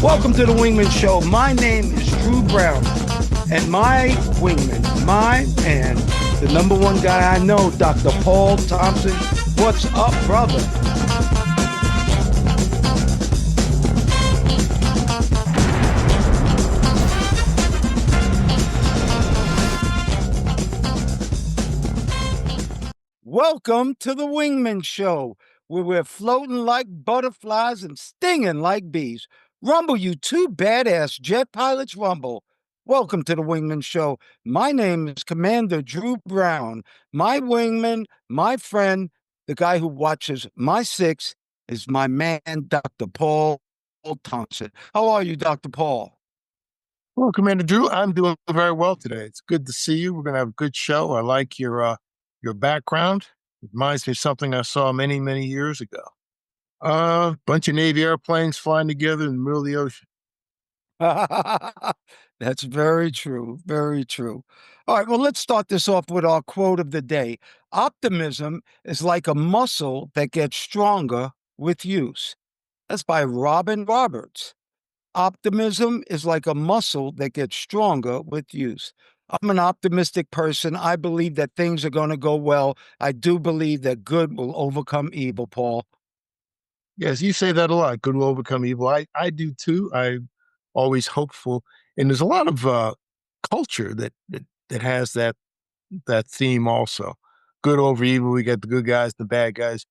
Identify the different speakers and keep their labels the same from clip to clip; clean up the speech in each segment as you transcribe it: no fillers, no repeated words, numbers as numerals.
Speaker 1: Welcome to the Wingman Show. My name is Drew Brown, and my wingman, my man, the number one guy I know, Dr. Paul Thompson. What's up, brother? Welcome to the Wingman Show, where we're floating like butterflies and stinging like bees. Rumble, you two badass jet pilots, rumble. Welcome to the Wingman Show. My name is Commander Drew Brown. My wingman, my friend, the guy who watches my six is my man, Dr. Paul Thompson. How are you, Dr. Paul?
Speaker 2: Well, Commander Drew, I'm doing very well today. It's good to see you. We're going to have a good show. I like your background. It reminds me of something I saw many, many years ago. Bunch of Navy airplanes flying together in the middle of the ocean.
Speaker 1: That's very true. Very true. All right. Well, let's start this off with our quote of the day. Optimism is like a muscle that gets stronger with use. That's by Robin Roberts. Optimism is like a muscle that gets stronger with use. I'm an optimistic person. I believe that things are going to go well. I do believe that good will overcome evil, Paul.
Speaker 2: Yes, you say that a lot. Good will overcome evil. I do too. I'm always hopeful. And there's a lot of culture that has that theme also. Good over evil. We got the good guys, the bad guys.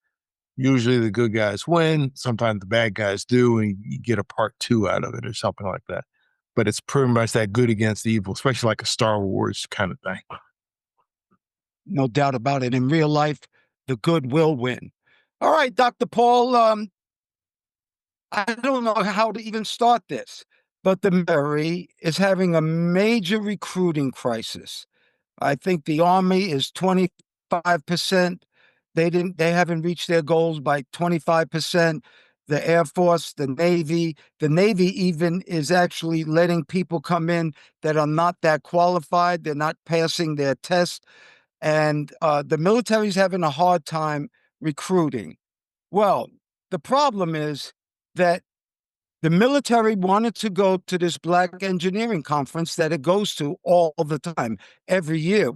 Speaker 2: Usually the good guys win. Sometimes the bad guys do, and you get a part two out of it or something like that. But it's pretty much that good against evil, especially like a Star Wars kind of thing.
Speaker 1: No doubt about it. In real life, the good will win. All right, Dr. Paul, I don't know how to even start this, but the military is having a major recruiting crisis. I think the Army is 25%. They haven't reached their goals by 25%. The Air Force, the Navy even is actually letting people come in that are not that qualified. They're not passing their test. And the military is having a hard time recruiting. Well, the problem is that the military wanted to go to this Black engineering conference that it goes to all the time, every year,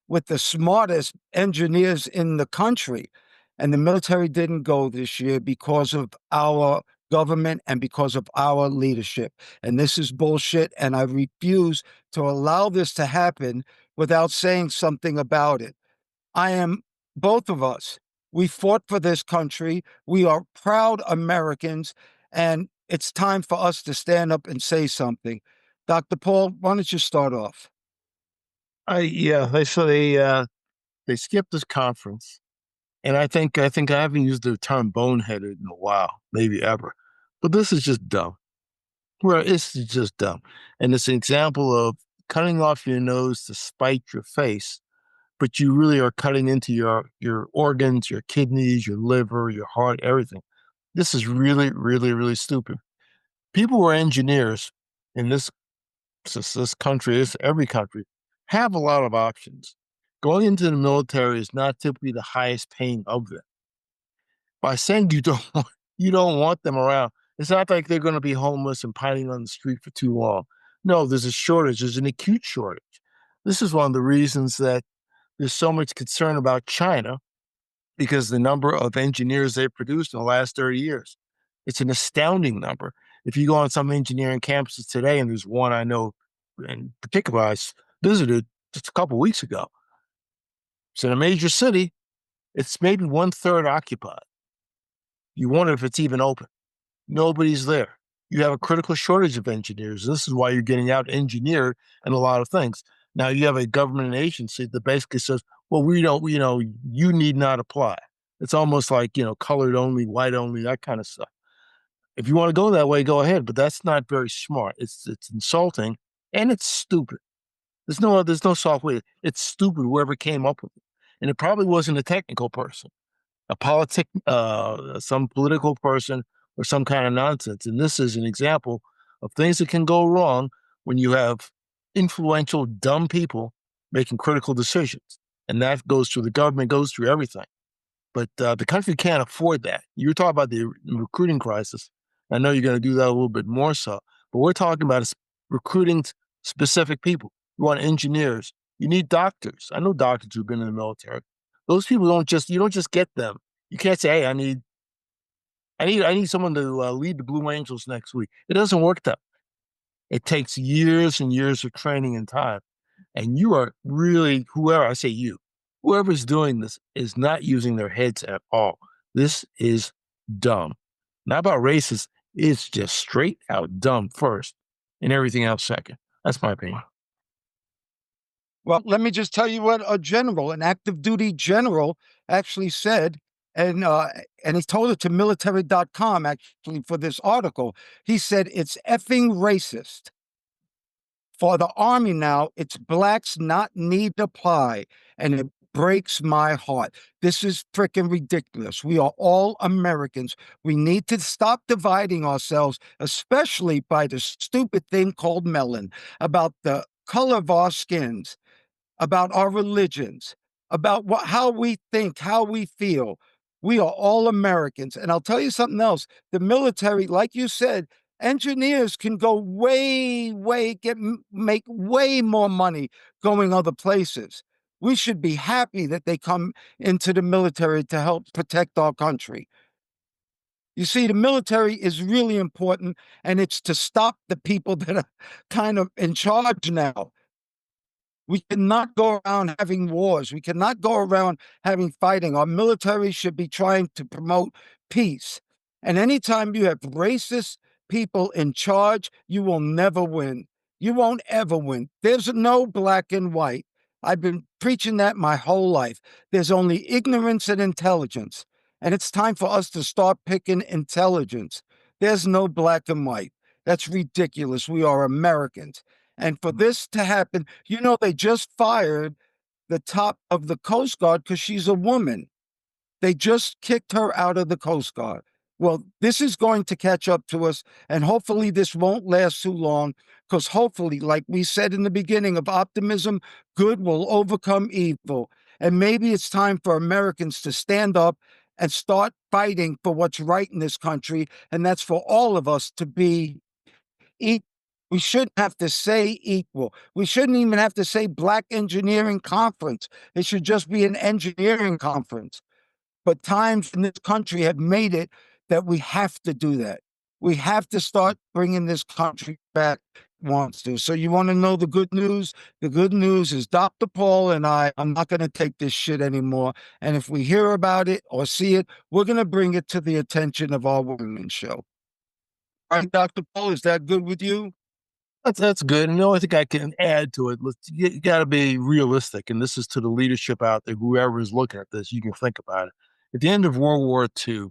Speaker 1: with the smartest engineers in the country. And the military didn't go this year because of our government and because of our leadership. And this is bullshit. And I refuse to allow this to happen without saying something about it. I am both of us. We fought for this country. We are proud Americans, and it's time for us to stand up and say something. Dr. Paul, why don't you start off?
Speaker 2: Yeah, they skipped this conference, and I think I haven't used the term boneheaded in a while, maybe ever. But this is just dumb. Well, this is just dumb, and it's an example of cutting off your nose to spite your face, but you really are cutting into your organs, your kidneys, your liver, your heart, everything. This is really, really, really stupid. People who are engineers in this country, this every country, have a lot of options. Going into the military is not typically the highest paying of them. By saying you don't want them around, it's not like they're going to be homeless and pining on the street for too long. No, there's a shortage. There's an acute shortage. This is one of the reasons that there's so much concern about China because the number of engineers they produced in the last 30 years. It's an astounding number. If you go on some engineering campuses today, and there's one I know in particular I visited just a couple of weeks ago. It's in a major city. It's maybe one third occupied. You wonder if it's even open. Nobody's there. You have a critical shortage of engineers. This is why you're getting out engineered in a lot of things. Now you have a government agency that basically says, well, we don't, you need not apply. It's almost like, colored only, white only, that kind of stuff. If you want to go that way, go ahead, but that's not very smart. It's insulting and it's stupid. There's no soft way. It's stupid whoever came up with it. And it probably wasn't a technical person, some political person or some kind of nonsense. And this is an example of things that can go wrong when you have influential, dumb people making critical decisions. And that goes through the government, goes through everything. But the country can't afford that. You're talking about the recruiting crisis. I know you're going to do that a little bit more so, but we're talking about recruiting specific people. You want engineers. You need doctors. I know doctors who've been in the military. Those people you don't just get them. You can't say, hey, I need someone to lead the Blue Angels next week. It doesn't work that way. It takes years and years of training and time. And you are really, whoever, I say you, whoever's doing this is not using their heads at all. This is dumb. Not about racist, it's just straight out dumb first and everything else second. That's my opinion.
Speaker 1: Well, let me just tell you what a general, an active duty general, actually said. And he told it to military.com actually for this article. He said it's effing racist for the army now. It's blacks not need apply, and it breaks my heart. This is freaking ridiculous. We are all Americans. We need to stop dividing ourselves, especially by the stupid thing called melon, about the color of our skins, about our religions, about how we think, how we feel. We are all Americans. And I'll tell you something else. The military, like you said, engineers can go make way more money going other places. We should be happy that they come into the military to help protect our country. You see, the military is really important, and it's to stop the people that are kind of in charge now. We cannot go around having wars. We cannot go around having fighting. Our military should be trying to promote peace. And anytime you have racist people in charge, you will never win. You won't ever win. There's no black and white. I've been preaching that my whole life. There's only ignorance and intelligence. And it's time for us to start picking intelligence. There's no black and white. That's ridiculous. We are Americans. And for this to happen, they just fired the top of the Coast Guard because she's a woman. They just kicked her out of the Coast Guard. Well, this is going to catch up to us, and hopefully this won't last too long, because hopefully, like we said in the beginning of optimism, good will overcome evil. And maybe it's time for Americans to stand up and start fighting for what's right in this country, and that's for all of us to be equal. We shouldn't have to say equal. We shouldn't even have to say Black Engineering Conference. It should just be an engineering conference. But times in this country have made it that we have to do that. We have to start bringing this country back. Wants to. So you want to know the good news? The good news is Dr. Paul and I'm not going to take this shit anymore. And if we hear about it or see it, we're going to bring it to the attention of our Wingman show. All right, Dr. Paul, is that good with you?
Speaker 2: That's good. And the only thing I can add to it, you got to be realistic. And this is to the leadership out there, whoever is looking at this, you can think about it. At the end of World War II,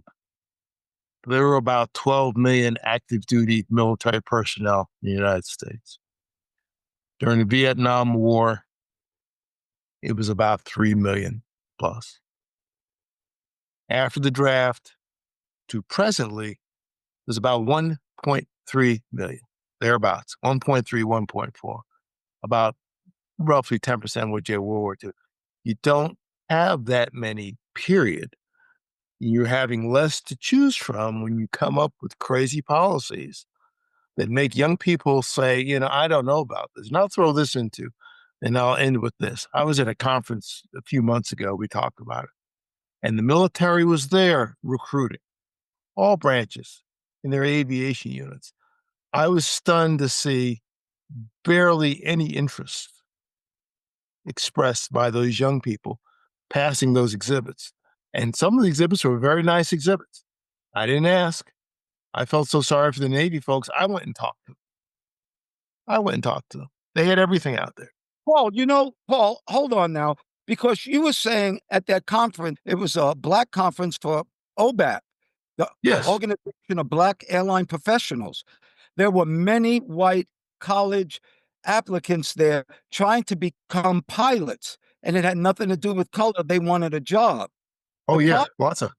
Speaker 2: there were about 12 million active duty military personnel in the United States. During the Vietnam War, it was about 3 million plus. After the draft to presently, there's about 1.3 million, thereabouts, 1.3, 1.4, about roughly 10% would World War II. You don't have that many, period. You're having less to choose from when you come up with crazy policies that make young people say, I don't know about this. And I'll throw this into, and I'll end with this. I was at a conference a few months ago. We talked about it. And the military was there recruiting all branches in their aviation units. I was stunned to see barely any interest expressed by those young people passing those exhibits. And some of the exhibits were very nice exhibits. I didn't ask. I felt so sorry for the Navy folks. I went and talked to them. They had everything out there.
Speaker 1: Paul, hold on now, because you were saying at that conference, it was a black conference for OBAP, the
Speaker 2: Yes.
Speaker 1: Organization of Black Airline Professionals. There were many white college applicants there trying to become pilots, and it had nothing to do with color. They wanted a job.
Speaker 2: Oh,
Speaker 1: The
Speaker 2: yeah, lots of.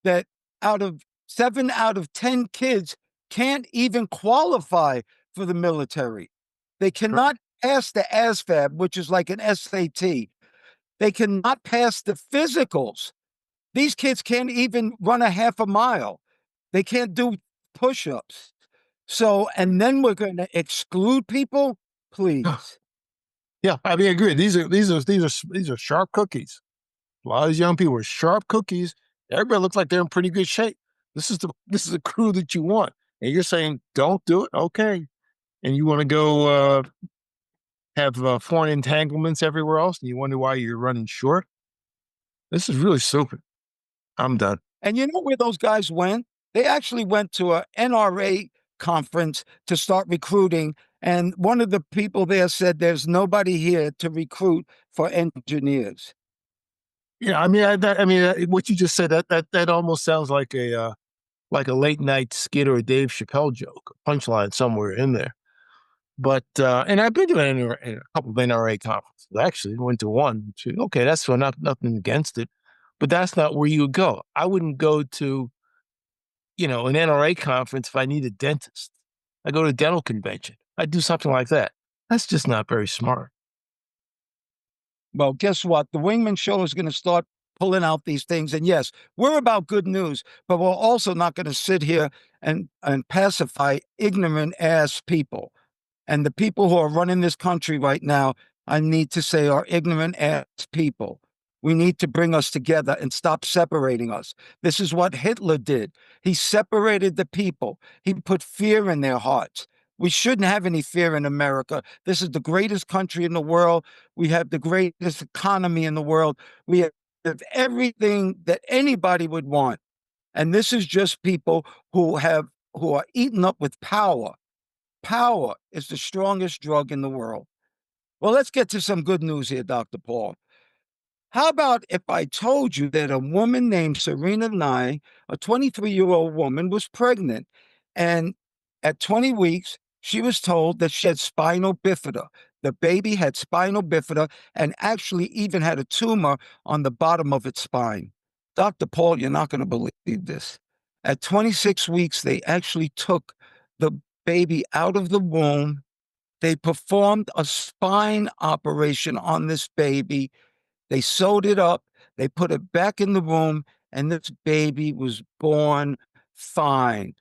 Speaker 1: that out of 7 out of 10 kids can't even qualify for the military. They cannot pass the ASVAB, which is like an SAT. They cannot pass the physicals. These kids can't even run a half a mile. They can't do push-ups. So, and then we're going to exclude people? Please.
Speaker 2: Yeah, I mean, I agree. These are sharp cookies. A lot of these young people are sharp cookies. Everybody looks like they're in pretty good shape. This is a crew that you want, and you're saying don't do it. Okay, and you want to go have foreign entanglements everywhere else, and you wonder why you're running short. This is really stupid. I'm done.
Speaker 1: And you know where those guys went? They actually went to a NRA conference to start recruiting. And one of the people there said, there's nobody here to recruit for engineers.
Speaker 2: Yeah, I mean, what you just said that almost sounds like a late night skit or a Dave Chappelle joke, a punchline somewhere in there. But and I've been to a couple of NRA conferences. Actually, went to one. Okay, that's fine. Nothing against it, but that's not where you would go. I wouldn't go to an NRA conference if I need a dentist. I go to a dental convention. I do something like that. That's just not very smart.
Speaker 1: Well, guess what? The Wingman Show is going to start pulling out these things. And yes, we're about good news, but we're also not going to sit here and pacify ignorant ass people. And the people who are running this country right now, I need to say, are ignorant ass people. We need to bring us together and stop separating us. This is what Hitler did. He separated the people. He put fear in their hearts. We shouldn't have any fear in America. This is the greatest country in the world. We have the greatest economy in the world. We have everything that anybody would want. And this is just people who are eaten up with power. Power is the strongest drug in the world. Well, let's get to some good news here, Dr. Paul. How about if I told you that a woman named Serena Nye, a 23-year-old woman, was pregnant? And at 20 weeks, she was told that she had spinal bifida. The baby had spinal bifida and actually even had a tumor on the bottom of its spine. Dr. Paul, you're not going to believe this. At 26 weeks, they actually took the baby out of the womb. They performed a spine operation on this baby. They sewed it up, they put it back in the womb, and this baby was born fine.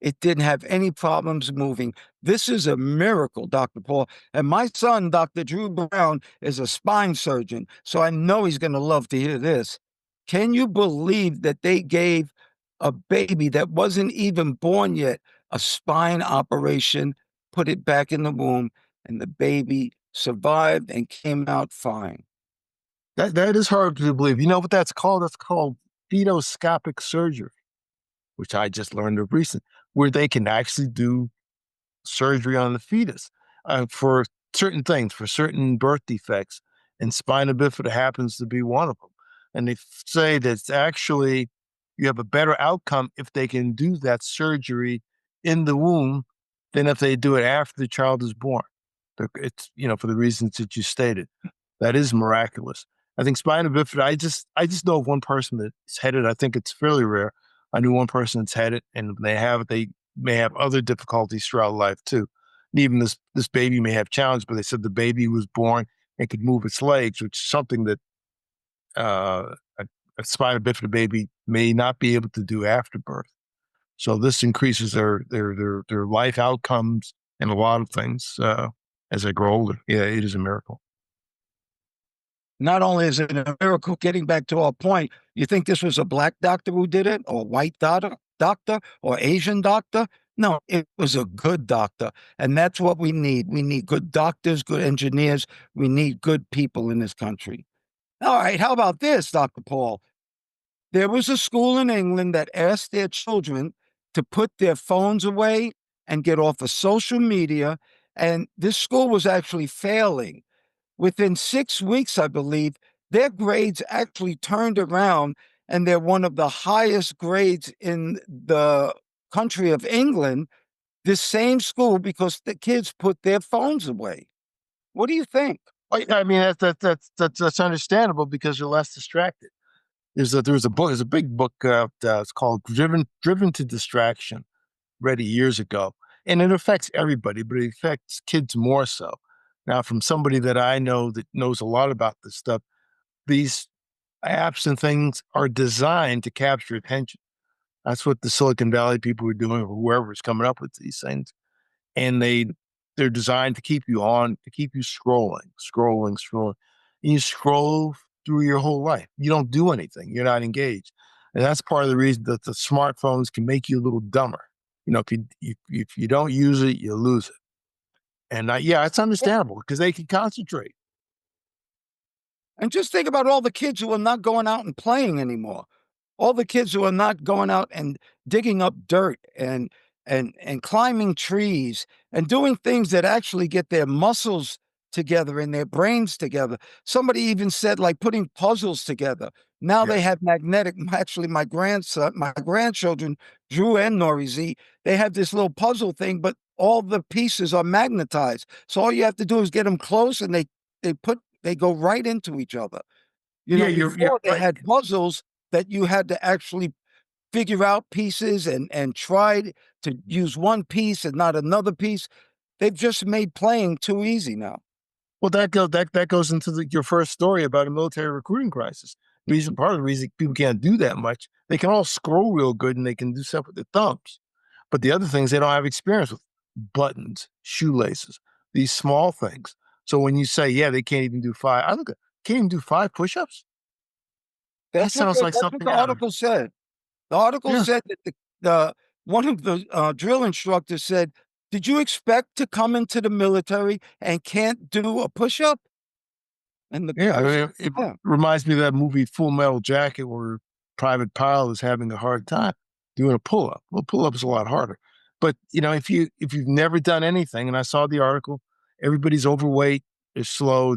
Speaker 1: It didn't have any problems moving. This is a miracle, Dr. Paul. And my son, Dr. Drew Brown, is a spine surgeon, so I know he's going to love to hear this. Can you believe that they gave a baby that wasn't even born yet a spine operation, put it back in the womb, and the baby survived and came out fine?
Speaker 2: That is hard to believe. You know what that's called? That's called fetoscopic surgery, which I just learned of recent, where they can actually do surgery on the fetus for certain things, for certain birth defects, and spina bifida happens to be one of them. And they say that it's actually you have a better outcome if they can do that surgery in the womb than if they do it after the child is born. It's for the reasons that you stated. That is miraculous. I think spina bifida. I just know of one person that's had it. I think it's fairly rare. I knew one person that's had it, and they may have other difficulties throughout life too. And even this baby may have challenges, but they said the baby was born and could move its legs, which is something that a spina bifida baby may not be able to do after birth. So this increases their life outcomes and a lot of things as they grow older. Yeah, it is a miracle.
Speaker 1: Not only is it a miracle, getting back to our point, you think this was a black doctor who did it, or a white doctor, or Asian doctor? No, it was a good doctor. And that's what we need. We need good doctors, good engineers. We need good people in this country. All right, how about this, Dr. Paul? There was a school in England that asked their children to put their phones away and get off of social media. And this school was actually failing. Within 6 weeks, I believe, their grades actually turned around and they're one of the highest grades in the country of England. This same school, because the kids put their phones away. What do you think?
Speaker 2: I mean, that's understandable because you're less distracted. There's a book, there's a big book out. It's called Driven to Distraction. Read it years ago, and it affects everybody, but it affects kids more so. Now, from somebody that I know that knows a lot about this stuff, these apps and things are designed to capture attention. That's what the Silicon Valley people were doing, or whoever's coming up with these things. And they're designed to keep you on, to keep you scrolling. And you scroll through your whole life. You don't do anything. You're not engaged. And that's part of the reason that the smartphones can make you a little dumber. If you don't use it, you lose it. And yeah, it's understandable because they can concentrate.
Speaker 1: And just think about all the kids who are not going out and playing anymore. All the kids who are not going out and digging up dirt and climbing trees and doing things that actually get their muscles together and their brains together. Somebody even said like putting puzzles together. Now
Speaker 2: Yeah.
Speaker 1: they have magnetic. Actually, my grandchildren, Drew and Nori Z, they have this little puzzle thing, but all the pieces are magnetized. So all you have to do is get them close, and they go right into each other.
Speaker 2: Yeah, you're
Speaker 1: Before they
Speaker 2: right.
Speaker 1: had puzzles that you had to actually figure out pieces and try to use one piece and not another piece. They've just made playing too easy now.
Speaker 2: Well, that goes into your first story about a military recruiting crisis. Part of the reason people can't do that much, they can all scroll real good and they can do stuff with their thumbs. But the other things they don't have experience with: buttons, shoelaces, these small things. So when you say, yeah, they can't even do five, I look at can't even do 5 push-ups. That sounds like
Speaker 1: That's what
Speaker 2: something
Speaker 1: the
Speaker 2: out of
Speaker 1: article said. The article
Speaker 2: yeah,
Speaker 1: said that the one of the drill instructors said, "Did you expect to come into the military and can't do a push up?" And the
Speaker 2: yeah. I
Speaker 1: person,
Speaker 2: mean, it
Speaker 1: yeah,
Speaker 2: reminds me of that movie Full Metal Jacket where Private Pile is having a hard time doing a pull-up. Well, pull-up is a lot harder. But if you've never done anything, and I saw the article, everybody's overweight, they're slow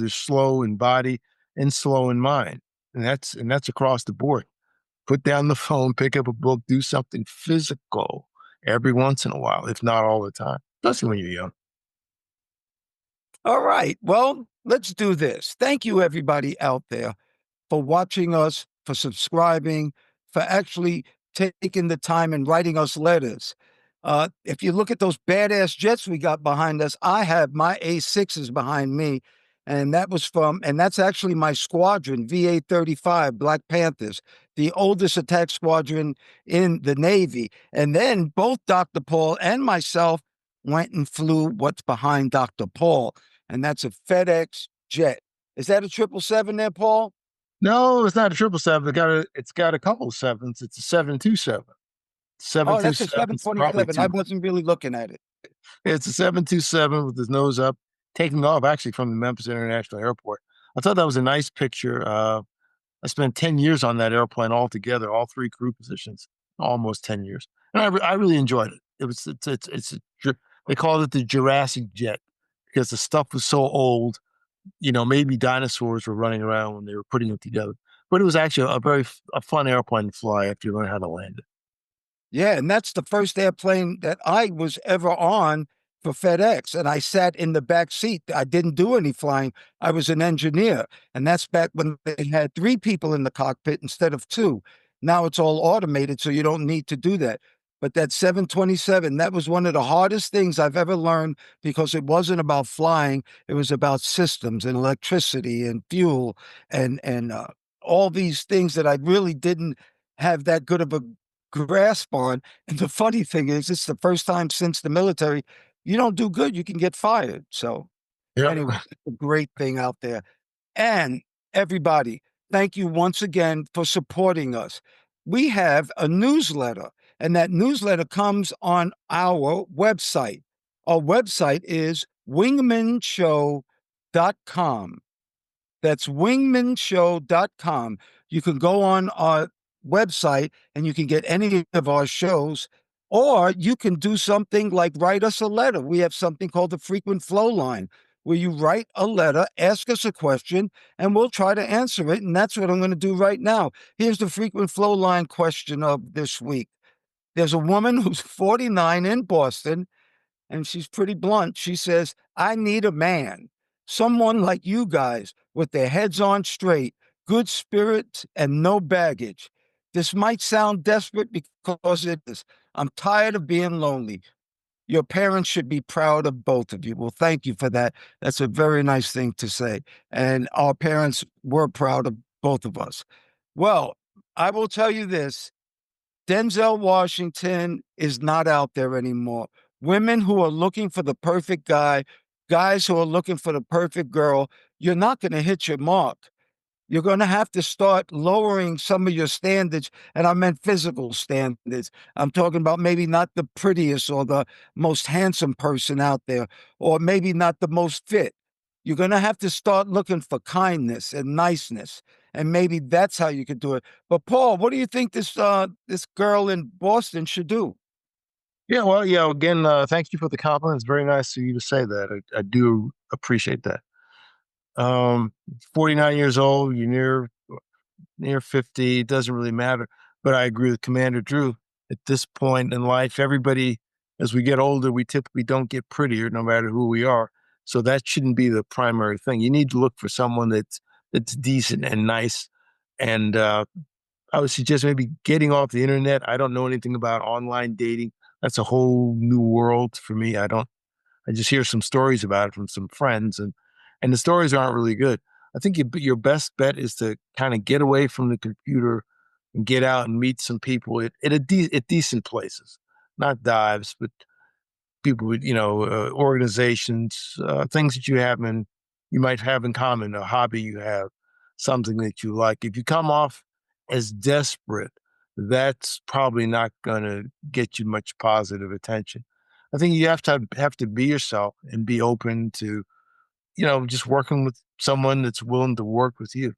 Speaker 2: in body and slow in mind. And that's across the board. Put down the phone, pick up a book, do something physical every once in a while, if not all the time, especially when you're young.
Speaker 1: all right. Well, let's do this. Thank you, everybody out there, for watching us, for subscribing, for actually taking the time and writing us letters. If you look at those badass jets we got behind us, I have my A6s behind me. And that's actually my squadron, VA 35, Black Panthers, the oldest attack squadron in the Navy. And then both Dr. Paul and myself went and flew what's behind Dr. Paul, and that's a FedEx jet. Is that a 777 there, Paul?
Speaker 2: No, it's not a 777. It's got a couple of sevens. It's a 727.
Speaker 1: Oh, that's a
Speaker 2: 727 is probably
Speaker 1: 727. I
Speaker 2: two.
Speaker 1: wasn't really looking at it.
Speaker 2: It's a 727 with his nose up, taking off actually from the Memphis International Airport. I thought that was a nice picture. I spent 10 years on that airplane altogether, all three crew positions, almost 10 years. And I really enjoyed it. They called it the Jurassic jet because the stuff was so old. Maybe dinosaurs were running around when they were putting it together. But it was actually a fun airplane to fly after you learn how to land it.
Speaker 1: Yeah, and that's the first airplane that I was ever on for FedEx. And I sat in the back seat. I didn't do any flying. I was an engineer. And that's back when they had three people in the cockpit instead of two. Now it's all automated, so you don't need to do that. But that 727, that was one of the hardest things I've ever learned because it wasn't about flying. It was about systems and electricity and fuel and all these things that I really didn't have that good of a grasp on. And the funny thing is, it's the first time since the military, you don't do good, you can get fired. So,
Speaker 2: Yeah.
Speaker 1: anyway, it's a great thing out there. And everybody, thank you once again for supporting us. We have a newsletter, and that newsletter comes on our website. Our website is wingmanshow.com. That's wingmanshow.com. You can go on our website and you can get any of our shows, or you can do something like write us a letter. We have something called the frequent flow line, where you write a letter, ask us a question, and we'll try to answer it. And that's what I'm going to do right now. Here's the frequent flow line question of this week. There's a woman who's 49 in Boston, and she's pretty blunt. She says, I need a man, someone like you guys with their heads on straight, good spirits, and no baggage. This might sound desperate because it is. I'm tired of being lonely. Your parents should be proud of both of you. Well, thank you for that. That's a very nice thing to say. And our parents were proud of both of us. Well, I will tell you this. Denzel Washington is not out there anymore. Women who are looking for the perfect guy, guys who are looking for the perfect girl, you're not going to hit your mark. You're going to have to start lowering some of your standards. And I meant physical standards. I'm talking about maybe not the prettiest or the most handsome person out there, or maybe not the most fit. You're going to have to start looking for kindness and niceness. And maybe that's how you could do it. But Paul, what do you think this girl in Boston should do?
Speaker 2: Yeah, well, yeah. Again, thank you for the compliment. It's very nice of you to say that. I do appreciate that. Um, 49 years old, you're near 50. It doesn't really matter. But I agree with Commander Drew. At this point in life, everybody, as we get older, we typically don't get prettier, no matter who we are. So that shouldn't be the primary thing. You need to look for someone that's decent and nice. And I would suggest maybe getting off the internet. I don't know anything about online dating. That's a whole new world for me. I don't. I just hear some stories about it from some friends, and the stories aren't really good. I think your best bet is to kind of get away from the computer and get out and meet some people at decent places, not dives, but people with organizations, things that you might have in common, a hobby you have, something that you like. If you come off as desperate, that's probably not going to get you much positive attention. I think you have to be yourself and be open to just working with someone that's willing to work with you.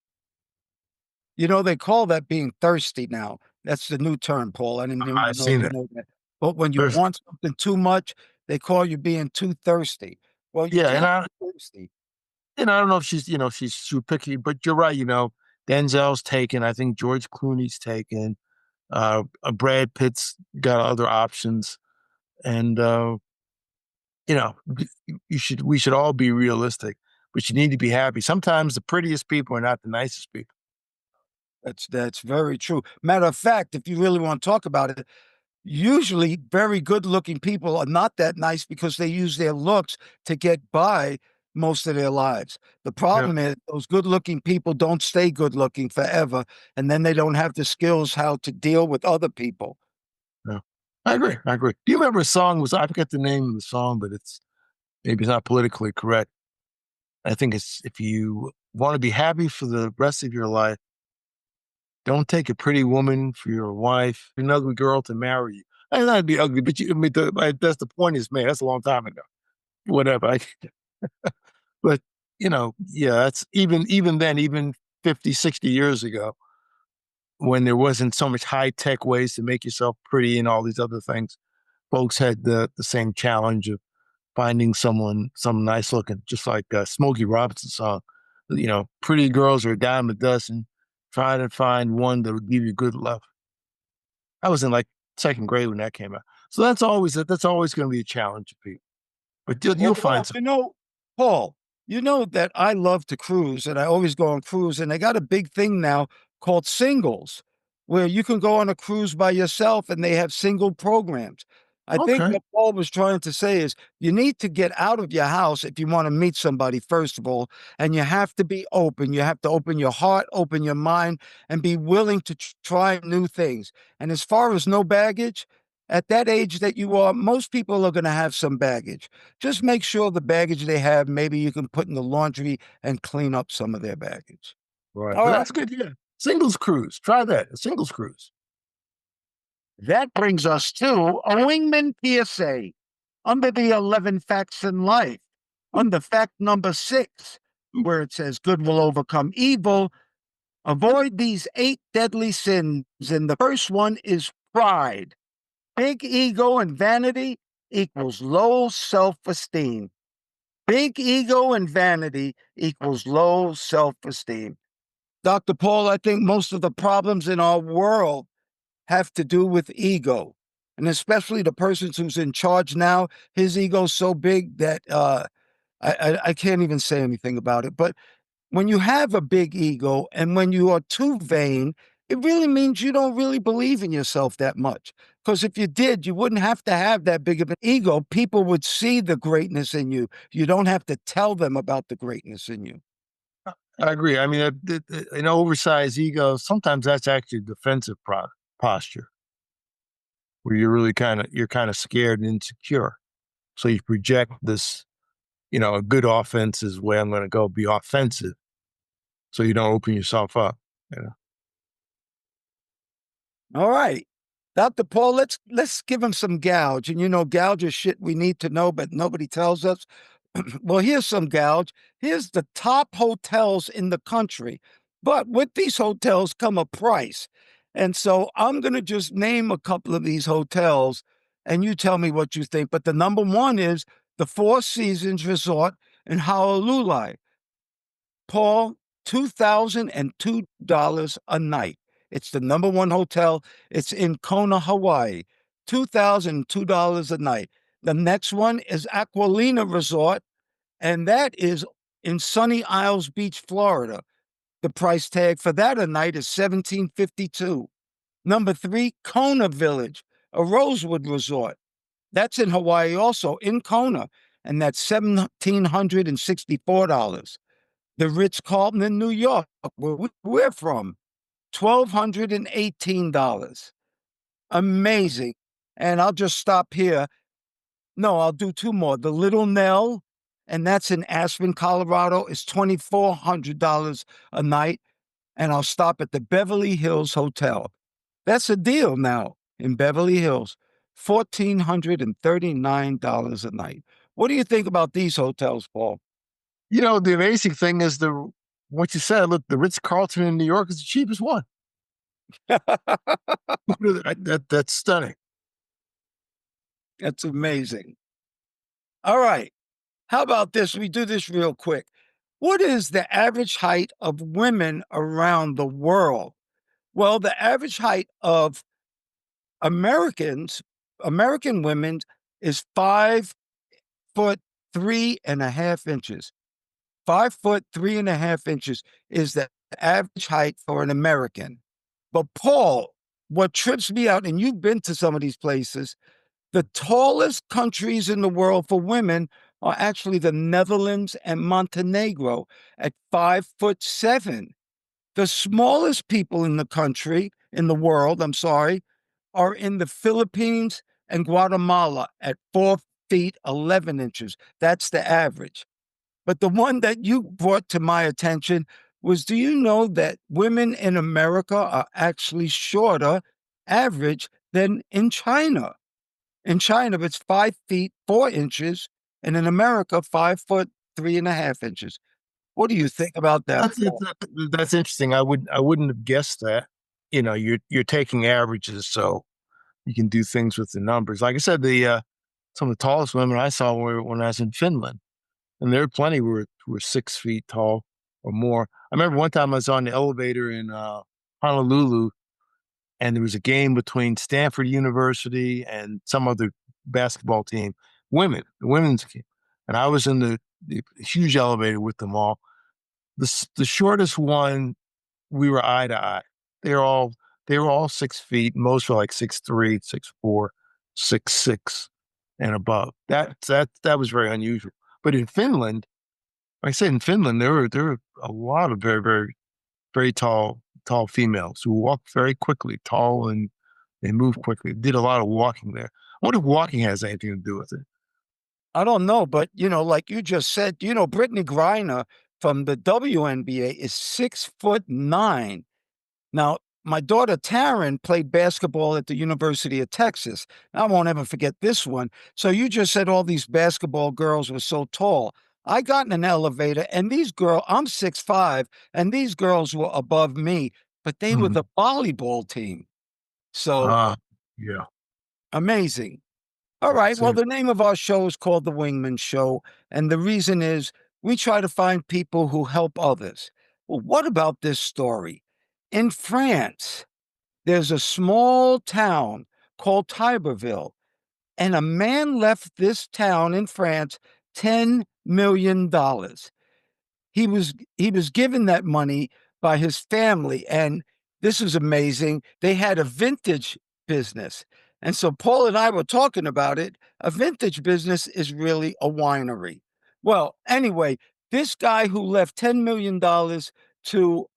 Speaker 1: You know, they call that being thirsty now. That's the new term, Paul. I didn't
Speaker 2: I've
Speaker 1: even know if
Speaker 2: seen
Speaker 1: you
Speaker 2: that.
Speaker 1: know that. But when you
Speaker 2: There's
Speaker 1: want something too much, they call you being too thirsty. Well, you
Speaker 2: yeah, and
Speaker 1: can't
Speaker 2: I
Speaker 1: be thirsty.
Speaker 2: and I don't know if she's too picky, but you're right. Denzel's taken. I think George Clooney's taken. Brad Pitt's got other options, and you know, we should all be realistic, but you need to be happy. Sometimes the prettiest people are not the nicest people.
Speaker 1: That's very true. Matter of fact, if you really want to talk about it, usually very good looking people are not that nice because they use their looks to get by most of their lives. The
Speaker 2: Yeah,
Speaker 1: problem is those good looking people don't stay good looking forever, and then they don't have the skills how to deal with other people.
Speaker 2: yeah. I agree. I agree. Do you remember a song? Was I forget the name of the song, but maybe it's not politically correct. I think it's if you want to be happy for the rest of your life, don't take a pretty woman for your wife, an ugly girl to marry you. And that'd be ugly, but I mean, that's the point is made. That's a long time ago. Whatever. But yeah, that's even then, even 50, 60 years ago, when there wasn't so much high tech ways to make yourself pretty and all these other things, folks had the same challenge of finding some nice looking, just like Smokey Robinson song. Pretty girls are a dime a dozen. Try to find one that will give you good love. I was in like second grade when that came out. So that's always going to be a challenge to people. But you'll
Speaker 1: Well,
Speaker 2: find some.
Speaker 1: Paul, you know that I love to cruise and I always go on cruise, and they got a big thing now called singles, where you can go on a cruise by yourself and they have single programs. I think
Speaker 2: Okay.
Speaker 1: what Paul was trying to say is you need to get out of your house if you want to meet somebody, first of all, and you have to be open. You have to open your heart, open your mind, and be willing to try new things. And as far as no baggage, at that age that you are, most people are going to have some baggage. Just make sure the baggage they have, maybe you can put in the laundry and clean up some of their baggage.
Speaker 2: Right.
Speaker 1: All
Speaker 2: But
Speaker 1: right.
Speaker 2: that's good. Yeah. Singles cruise. Try that. A singles cruise.
Speaker 1: That brings us to a Wingman PSA under the 11 facts in life. Under fact number 6, where it says good will overcome evil, avoid these 8 deadly sins. And the first one is pride. Big ego and vanity equals low self esteem. Big ego and vanity equals low self esteem. Dr. Paul, I think most of the problems in our world have to do with ego. And especially the person who's in charge now, his ego's so big that I can't even say anything about it. But when you have a big ego and when you are too vain, it really means you don't really believe in yourself that much. Because if you did, you wouldn't have to have that big of an ego. People would see the greatness in you. You don't have to tell them about the greatness in you.
Speaker 2: I agree. I mean, an oversized ego, sometimes that's actually a defensive posture. where you're kind of scared and insecure. So you project this, a good offense is where I'm going to go be offensive. So you don't open yourself up. You know?
Speaker 1: All right. Dr. Paul, let's give him some gouge. And gouge is shit we need to know, but nobody tells us. Well, here's some gouge. Here's the top hotels in the country. But with these hotels come a price. And so I'm going to just name a couple of these hotels and you tell me what you think. But the number one is the Four Seasons Resort in Honolulu. Paul, $2,002 a night. It's the number one hotel. It's in Kona, Hawaii. $2,002 a night. The next one is Aquilina Resort, and that is in Sunny Isles Beach, Florida. The price tag for that a night is $1,752. Number three, Kona Village, a Rosewood Resort. That's in Hawaii also, in Kona, and that's $1,764. The Ritz Carlton in New York, where we're from, $1,218. Amazing. And I'll just stop here. No, I'll do two more. The Little Nell, and that's in Aspen, Colorado, is $2,400 a night. And I'll stop at the Beverly Hills Hotel. That's a deal now in Beverly Hills, $1,439 a night. What do you think about these hotels, Paul?
Speaker 2: The amazing thing is what you said. Look, the Ritz Carlton in New York is the cheapest one. That's stunning.
Speaker 1: That's amazing. All right. How about this? We do this real quick. What is the average height of women around the world? Well, the average height of Americans, American women, is 5'3.5" 5'3.5" is the average height for an American. But Paul, what trips me out, and you've been to some of these places, the tallest countries in the world for women are actually the Netherlands and Montenegro at 5'7". The smallest people in the world, I'm sorry, are in the Philippines and Guatemala at 4 feet 11 inches. That's the average. But the one that you brought to my attention was, do you know that women in America are actually shorter average than in China? In China, it's 5 feet 4 inches, and in America, 5'3.5" What do you think about that,
Speaker 2: That's
Speaker 1: Paul?
Speaker 2: that's interesting. I wouldn't have guessed that. You're taking averages, so you can do things with the numbers. Like I said, the some of the tallest women I saw were when I was in Finland, and there were plenty who were 6 feet tall or more. I remember one time I was on the elevator in Honolulu, and there was a game between Stanford University and some other basketball team, the women's team, and I was in the huge elevator with them all. The shortest one, we were eye to eye. They're all they were all 6 feet. Most were like 6'3", 6'4", 6'6", and above. That was very unusual. But in Finland, like I said, in Finland, there were a lot of very, very, very tall females who walked very quickly, tall, and they moved quickly. Did a lot of walking there. I wonder if walking has anything to do with it.
Speaker 1: I don't know, but like you just said, Brittany Griner from the WNBA is 6'9". Now, my daughter Taryn played basketball at the University of Texas. I won't ever forget this one. So you just said all these basketball girls were so tall. I got in an elevator, and I'm 6'5", and these girls were above me, but they were
Speaker 2: Mhm.
Speaker 1: the volleyball team. So
Speaker 2: Uh, yeah,
Speaker 1: amazing. All right.
Speaker 2: that's
Speaker 1: Well,
Speaker 2: it.
Speaker 1: the name of our show is called The Wingman Show. And the reason is we try to find people who help others. Well, what about this story? In France, there's a small town called Tiberville, and a man left this town in France $10 million. He was given that money by his family, and this is amazing. They had a vintage business. And so Paul and I were talking about it. A vintage business is really a winery. Well, anyway, this guy who left $10 million to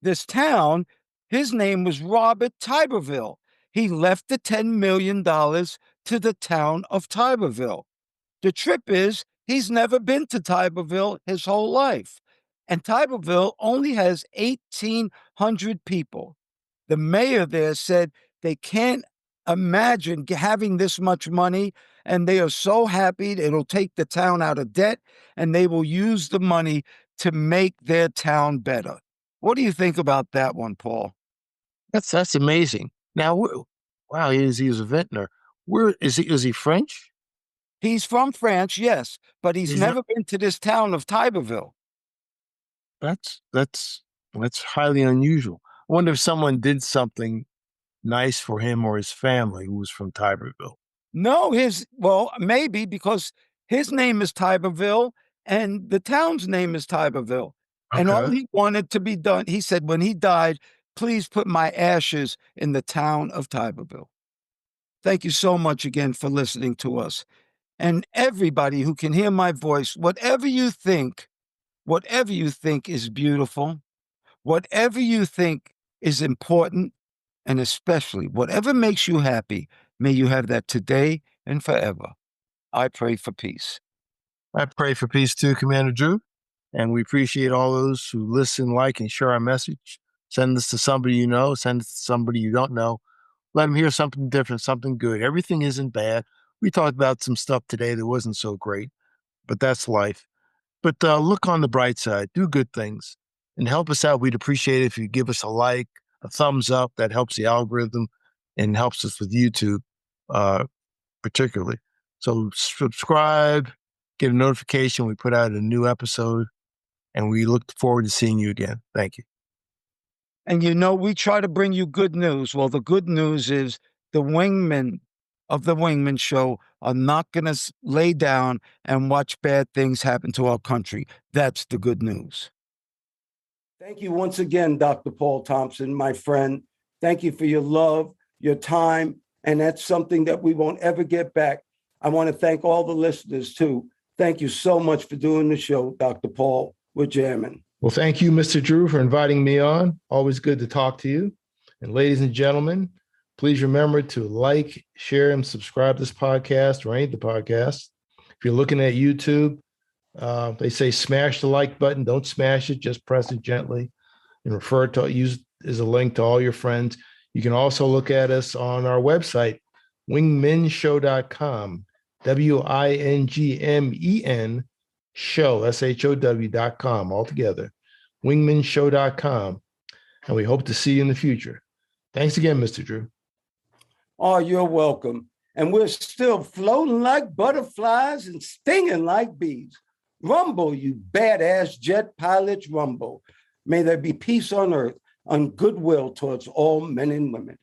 Speaker 1: this town, his name was Robert Tiberville. he left the $10 million to the town of Tiberville. The trip is he's never been to Tiberville his whole life. And Tiberville only has 1,800 people. The mayor there said they can't imagine having this much money, and they are so happy it'll take the town out of debt, and they will use the money to make their town better. What do you think about that one, Paul?
Speaker 2: That's amazing. Now, wow, he was a vintner. Where is he? Is he French?
Speaker 1: He's from France, yes, but he's
Speaker 2: He's not.
Speaker 1: never been to this town of Tiberville.
Speaker 2: That's that's that's highly unusual. I wonder if someone did something nice for him or his family who was from Tiberville.
Speaker 1: No, well, maybe because his name is Tiberville and the town's name is Tiberville. And all
Speaker 2: Okay.
Speaker 1: he wanted to be done, he said, when he died, please put my ashes in the town of Tiberville. Thank you so much again for listening to us. And everybody who can hear my voice, whatever you think is beautiful, whatever you think is important, and especially whatever makes you happy, may you have that today and forever. I pray for peace.
Speaker 2: I pray for peace too, Commander Drew. And we appreciate all those who listen, like, and share our message. Send this to somebody you know, send it to somebody you don't know. Let them hear something different, something good. Everything isn't bad. We talked about some stuff today that wasn't so great, but that's life. But look on the bright side, do good things, and help us out. We'd appreciate it if you give us a like, a thumbs up. That helps the algorithm and helps us with YouTube, uh, particularly. So subscribe, get a notification. We put out a new episode, and we look forward to seeing you again. Thank you.
Speaker 1: And we try to bring you good news. Well, the good news is the wingmen of the Wingman Show are not going to lay down and watch bad things happen to our country. That's the good news. Thank you once again, Dr. Paul Thompson, my friend. Thank you for your love, your time, and that's something that we won't ever get back. I want to thank all the listeners, too. Thank you so much for doing the show, Dr. Paul. We're jamming.
Speaker 2: Well, thank you, Mr. Drew, for inviting me on. Always good to talk to you. And ladies and gentlemen, please remember to like, share, and subscribe to this podcast or any of the podcasts. If you're looking at YouTube, they say smash the like button. Don't smash it, just press it gently and use as a link to all your friends. You can also look at us on our website, wingmenshow.com, WINGMEN show, SHOW.com, altogether, wingmenshow.com. And we hope to see you in the future. Thanks again, Mr. Drew.
Speaker 1: Oh, you're welcome. And we're still floating like butterflies and stinging like bees. Rumble, you badass jet pilots, rumble. May there be peace on earth and goodwill towards all men and women.